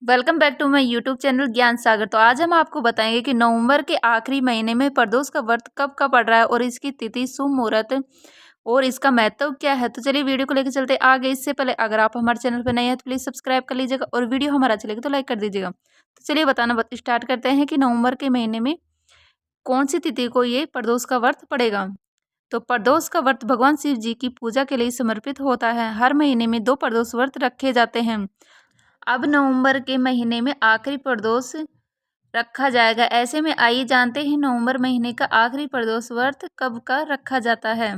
Welcome back to my YouTube channel Gyan Sagar. तो आज हम आपको बताएंगे कि नवंबर के आखिरी महीने में प्रदोष का व्रत कब का पड़ रहा है और इसकी तिथि, शुभ मुहूर्त और इसका महत्व क्या है। तो चलिए वीडियो को लेकर चलते आगे। इससे पहले अगर आप हमारे चैनल पर नए हैं तो प्लीज़ सब्सक्राइब कर लीजिएगा और वीडियो हमारा अच्छा लगे तो लाइक कर दीजिएगा। तो चलिए बताना स्टार्ट करते हैं कि नवंबर के महीने में कौन सी तिथि को ये प्रदोष का व्रत पड़ेगा। तो प्रदोष का व्रत भगवान शिव जी की पूजा के लिए समर्पित होता है। हर महीने में 2 प्रदोष व्रत रखे जाते हैं। अब नवंबर के महीने में आखिरी प्रदोष रखा जाएगा। ऐसे में आइए जानते हैं नवंबर महीने का आखिरी प्रदोष व्रत कब का रखा जाता है।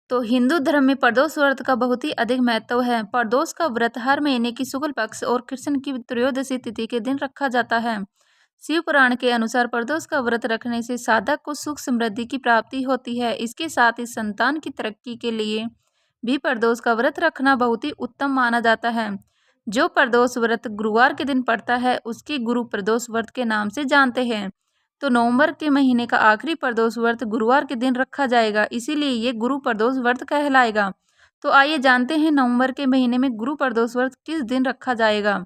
तो हिंदू धर्म में प्रदोष व्रत का बहुत ही अधिक महत्व है। प्रदोष का व्रत हर महीने की शुक्ल पक्ष और कृष्ण की त्रयोदशी तिथि के दिन रखा जाता है। शिव पुराण के अनुसार प्रदोष का व्रत रखने से साधक को सुख समृद्धि की प्राप्ति होती है। इसके साथ ही संतान की तरक्की के लिए भी प्रदोष का व्रत रखना बहुत ही उत्तम माना जाता है। जो प्रदोष व्रत गुरुवार के दिन पड़ता है उसकी गुरु प्रदोष व्रत के नाम से जानते हैं। तो नवंबर के महीने का आखिरी प्रदोष व्रत गुरुवार के दिन रखा जाएगा, इसीलिए ये गुरु प्रदोष व्रत कहलाएगा। तो आइए जानते हैं नवंबर के महीने में गुरु प्रदोष व्रत किस दिन रखा जाएगा।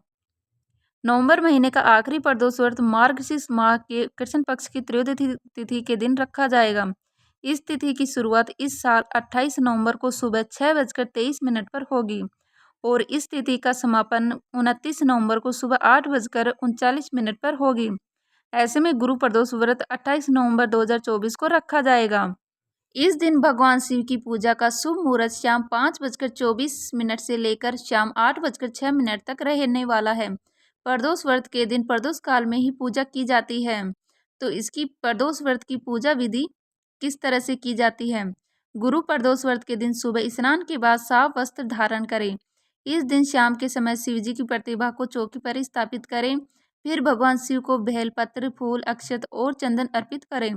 नवंबर महीने का आखिरी प्रदोष व्रत मार्गशीर्ष माह के कृष्ण पक्ष की त्रयोदशी तिथि के दिन रखा जाएगा। इस तिथि की शुरुआत इस साल 28 नवंबर को सुबह 6:23 पर होगी और इस तिथि का समापन 29 नवंबर को सुबह 8:39 पर होगी। ऐसे में गुरु प्रदोष व्रत 28 नवंबर 2024 को रखा जाएगा। इस दिन भगवान शिव की पूजा का शुभ मुहूर्त शाम 5:24 से लेकर शाम 8:06 तक रहने वाला है। प्रदोष व्रत के दिन प्रदोष काल में ही पूजा की जाती है। तो इसकी प्रदोष व्रत की पूजा विधि किस तरह से की जाती है। गुरु प्रदोष व्रत के दिन सुबह स्नान के बाद साफ वस्त्र धारण करें। इस दिन शाम के समय शिव जी की प्रतिमा को चौकी पर स्थापित करें। फिर भगवान शिव को बेलपत्र, फूल, अक्षत और चंदन अर्पित करें।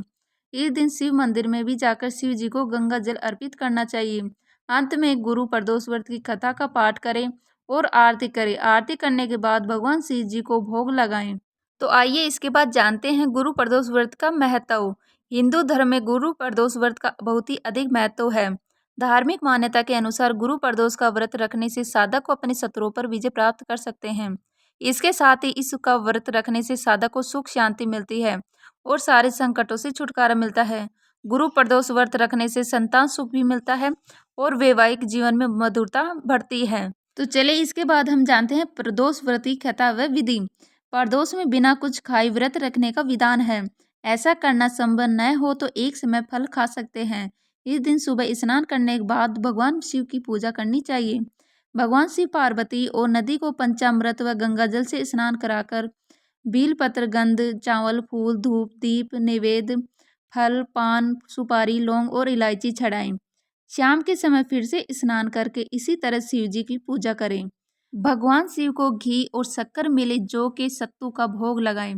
इस दिन शिव मंदिर में भी जाकर शिव जी को गंगा जल अर्पित करना चाहिए। अंत में गुरु प्रदोष व्रत की कथा का पाठ करें और आरती करें। आरती करने के बाद भगवान शिव जी को भोग लगाएं। तो आइए इसके बाद जानते हैं गुरु प्रदोष व्रत का महत्व। हिंदू धर्म में गुरु प्रदोष व्रत का बहुत ही अधिक महत्व है। धार्मिक मान्यता के अनुसार गुरु प्रदोष का व्रत रखने से साधक को अपने शत्रुओं पर विजय प्राप्त कर सकते हैं। इसके साथ ही इसका व्रत रखने से साधक को सुख शांति मिलती है और सारे संकटों से छुटकारा मिलता है। गुरु प्रदोष व्रत रखने से संतान सुख भी मिलता है और वैवाहिक जीवन में मधुरता बढ़ती है। तो चलिए इसके बाद हम जानते हैं प्रदोष व्रत की कथा व विधि। प्रदोष में बिना कुछ खाए व्रत रखने का विधान है। ऐसा करना संभव न हो तो एक समय फल खा सकते हैं। इस दिन सुबह स्नान करने के बाद भगवान शिव की पूजा करनी चाहिए। भगवान शिव पार्वती और नदी को पंचामृत व गंगा जल से स्नान कराकर बेलपत्र, गंध, चावल, फूल, धूप, दीप, नैवेद्य, फल, पान, सुपारी, लौंग और इलायची चढ़ाएं। शाम के समय फिर से स्नान करके इसी तरह शिव जी की पूजा करें। भगवान शिव को घी और शक्कर मिले जौ के सत्तू का भोग लगाएं।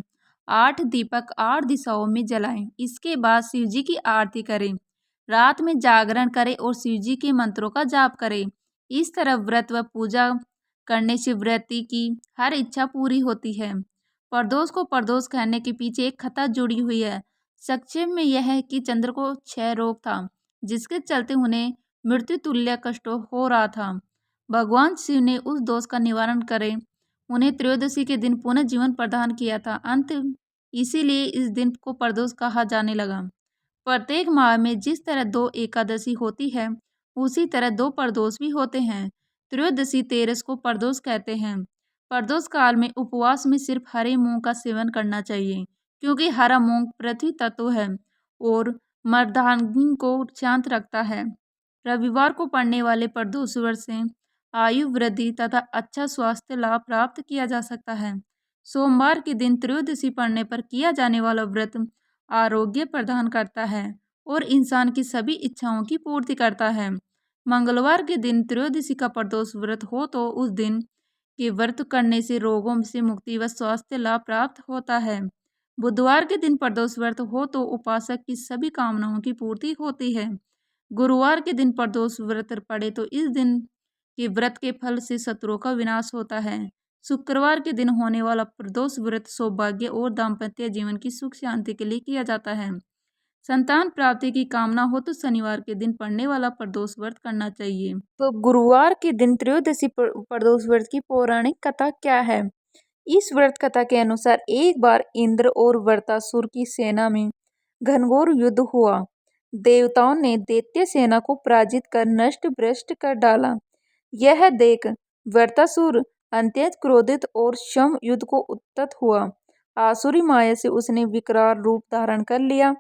8 दीपक 8 दिशाओं में जलाएं। इसके बाद शिव जी की आरती करें। रात में जागरण करें और शिव जी के मंत्रों का जाप करें। इस तरह व्रत व पूजा करने से व्रती की हर इच्छा पूरी होती है। प्रदोष को प्रदोष कहने के पीछे एक कथा जुड़ी हुई है। संक्षेप में यह है कि चंद्र को क्षय रोग था, जिसके चलते उन्हें मृत्यु तुल्य कष्ट हो रहा था। भगवान शिव ने उस दोष का निवारण करे उन्हें त्रयोदशी के दिन पुनः जीवन प्रदान किया था। अंत इसीलिए इस दिन को प्रदोष कहा जाने लगा। प्रत्येक माह में जिस तरह 2 एकादशी होती है उसी तरह 2 प्रदोष भी होते हैं। त्रयोदशी तेरस को प्रदोष कहते हैं। प्रदोष काल में उपवास में सिर्फ हरे मूंग का सेवन करना चाहिए, क्योंकि हरा मूंग पृथ्वी तत्व है और मर्दांगिनी को शांत रखता है। रविवार को पड़ने वाले प्रदोष व्रत से आयु वृद्धि तथा अच्छा स्वास्थ्य लाभ प्राप्त किया जा सकता है। सोमवार के दिन त्रयोदशी पड़ने पर किया जाने वाला व्रत आरोग्य प्रदान करता है और इंसान की सभी इच्छाओं की पूर्ति करता है। मंगलवार के दिन त्रयोदशी का प्रदोष व्रत हो तो उस दिन के व्रत करने से रोगों से मुक्ति व स्वास्थ्य लाभ प्राप्त होता है। बुधवार के दिन प्रदोष व्रत हो तो उपासक की सभी कामनाओं की पूर्ति होती है। गुरुवार के दिन प्रदोष व्रत पड़े तो इस दिन के व्रत के फल से शत्रुओं का विनाश होता है। शुक्रवार के दिन होने वाला प्रदोष व्रत सौभाग्य और दाम्पत्य जीवन की सुख शांति के लिए किया जाता है। संतान प्राप्ति की कामना हो तो शनिवार के दिन पड़ने वाला प्रदोष व्रत करना चाहिए। तो गुरुवार के दिन त्रयोदशी प्रदोष व्रत की पौराणिक कथा क्या है। इस व्रत कथा के अनुसार एक बार इंद्र और वृत्रासुर की सेना में घनघोर युद्ध हुआ। देवताओं ने दैत्य सेना को पराजित कर नष्ट भ्रष्ट कर डाला। यह देख वृत्रासुर अत्यंत क्रोधित और स्वयं युद्ध को उद्यत हुआ। आसुरी माया से उसने विकराल रूप धारण कर लिया।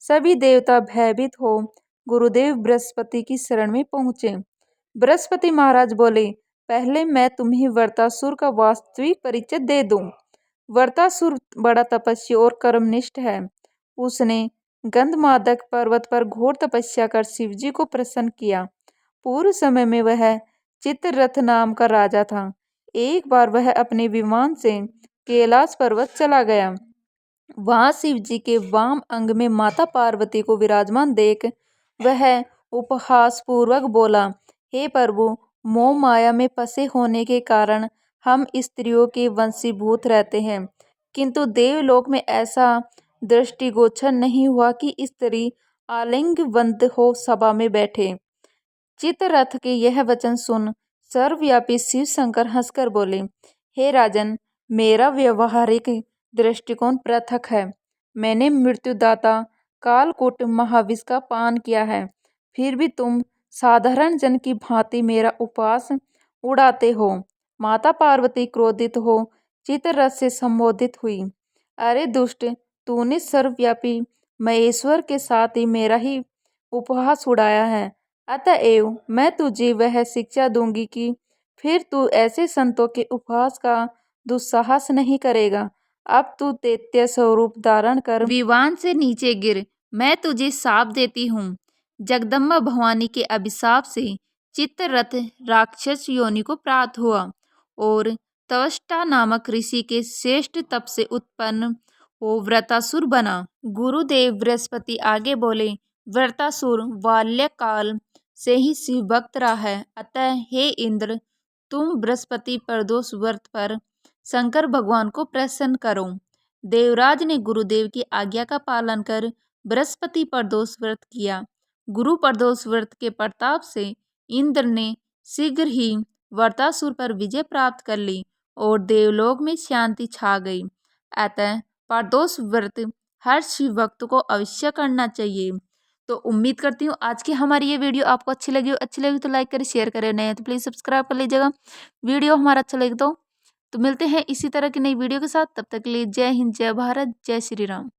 सभी देवता भयभीत हो गुरुदेव बृहस्पति की शरण में पहुंचे। बृहस्पति महाराज बोले, पहले मैं तुम्हें वृत्रासुर का वास्तविक परिचय दे दूं। वृत्रासुर बड़ा तपस्वी और कर्मनिष्ठ है। उसने गंधमादक पर्वत पर घोर तपस्या कर शिवजी को प्रसन्न किया। पूर्व समय में वह चित्ररथ नाम का राजा था। एक बार वह अपने विमान से कैलाश पर्वत चला गया। वहां शिव जी के वाम अंग में माता पार्वती को विराजमान देख वह उपहास पूर्वक बोला, हे प्रभु, मोह माया में फंसे होने के कारण हम स्त्रियों के वंशीभूत रहते हैं, किंतु देवलोक में ऐसा दृष्टिगोचर नहीं हुआ कि स्त्री आलिंगबद्ध हो सभा में बैठे। चित्ररथ के यह वचन सुन सर्वव्यापी शिव शंकर हंसकर बोले, हे राजन, मेरा व्यवहारिक दृष्टिकोण पृथक है। मैंने मृत्युदाता कालकूट महाविष का पान किया है, फिर भी तुम साधारण जन की भांति मेरा उपवास उड़ाते हो। माता पार्वती क्रोधित हो चित्ररथ से संबोधित हुई, अरे दुष्ट, तूने सर्वव्यापी महेश्वर के साथ ही मेरा ही उपहास उड़ाया है। अतएव मैं तुझे वह शिक्षा दूंगी कि फिर तू ऐसे संतों के उपहास का दुस्साहस नहीं करेगा। अब तू दैत्य स्वरूप धारण कर विमान से नीचे गिर। मैं तुझे शाप देती हूँ। जगदम्बा भवानी के अभिशाप से चित्ररथ राक्षस योनि को प्राप्त हुआ और त्वष्टा नामक ऋषि के श्रेष्ठ तप से उत्पन्न वो वृत्रासुर बना। गुरुदेव बृहस्पति आगे बोले, वृत्रासुर बाल्यकाल से ही शिव भक्त रहा है, अतः हे इंद्र, तुम बृहस्पति प्रदोष व्रत पर शंकर भगवान को प्रसन्न करो। देवराज ने गुरुदेव की आज्ञा का पालन कर बृहस्पति प्रदोष व्रत किया। गुरु प्रदोष व्रत के प्रताप से इंद्र ने शीघ्र ही वृत्रासुर पर विजय प्राप्त कर ली और देवलोक में शांति छा गई। अतः प्रदोष व्रत हर शिव भक्त को अवश्य करना चाहिए। तो उम्मीद करती हूँ आज की हमारी ये वीडियो आपको अच्छी लगी तो लाइक करें, शेयर करें, नए तो प्लीज़ सब्सक्राइब कर लीजिएगा। वीडियो हमारा अच्छा लगे तो मिलते हैं इसी तरह की नई वीडियो के साथ। तब तक के लिए जय हिंद, जय भारत, जय श्री राम।